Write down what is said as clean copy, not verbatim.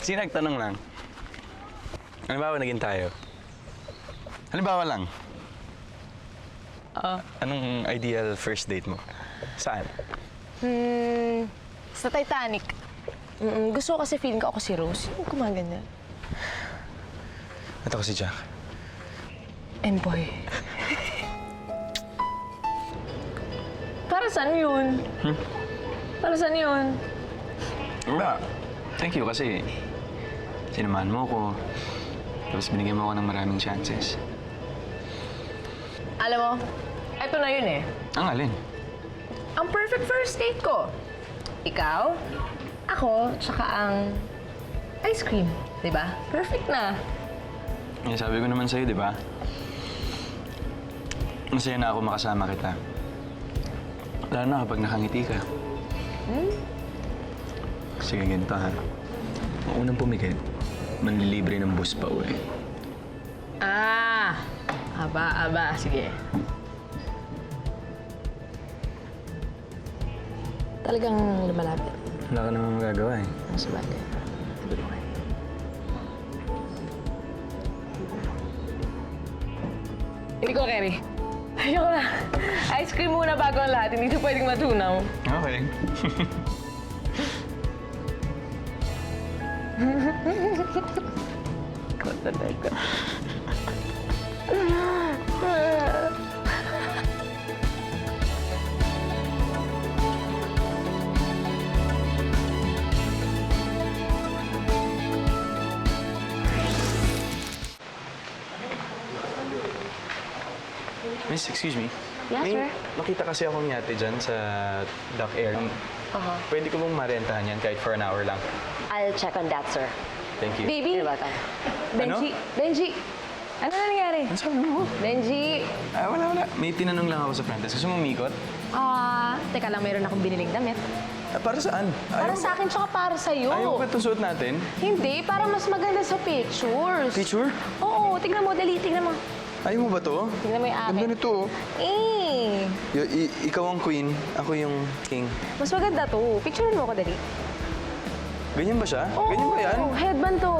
Kasi nagtanong lang. Halimbawa, naging tayo. Halimbawa lang. Anong ideal first date mo? Saan? Sa Titanic. Gusto ko kasi feeling ko ako si Rose. Yung kumaganyan. At ako si Jack. And boy. Para saan yun? Para saan yun? Wala. Thank you kasi sinamahan mo ko. Tapos binigyan mo ako ng maraming chances. Alam mo, eto na yun eh. Ang alin? Ang perfect first date ko. Ikaw, ako, tsaka ang ice cream. Diba? Perfect na. Eh, sabi ko naman sa'yo, di ba? Masaya na ako makasama kita. Lalo na kapag nakangiti ka. Sige, ganito ha. Ang unang pumikit, manlilibre ng bus pa uwi. Aba. Sige. Talagang lumalapit. Wala ka naman magagawa eh. Sa bagay. Sabi ko nga. Hindi ko, Kerry. Ayoko na. Ice cream muna bago ang lahat. Hindi ito pwedeng matunaw. Okay. Ikaw talaga. Miss, excuse me. Yes, May sir? makita kasi akong yate dyan sa Dock Air. Pwede ko bang marentahan yan kahit for an hour lang? I'll check on that, sir. Thank you. Baby! You're welcome. Benji! Benji! Ano na nangyari? Ano sabi mo? Benji! Wala. May tinanong lang ako sa front desk. Gusto mo umikot? Teka lang, mayroon akong biniling damit. Para saan? Para sa akin, tsaka para sa'yo. Ayaw ba itong suot natin? Hindi, para mas maganda sa pictures. Picture? Oo, tignan mo, dali, tignan mo. Ayaw mo ba to? Tignan mo yung akin. Ganda nito. Ikaw ang queen, ako yung king. Mas maganda to. Picturean mo ko, dali. Ganyan ba siya? Oo, Ganyan ba yan? headband to.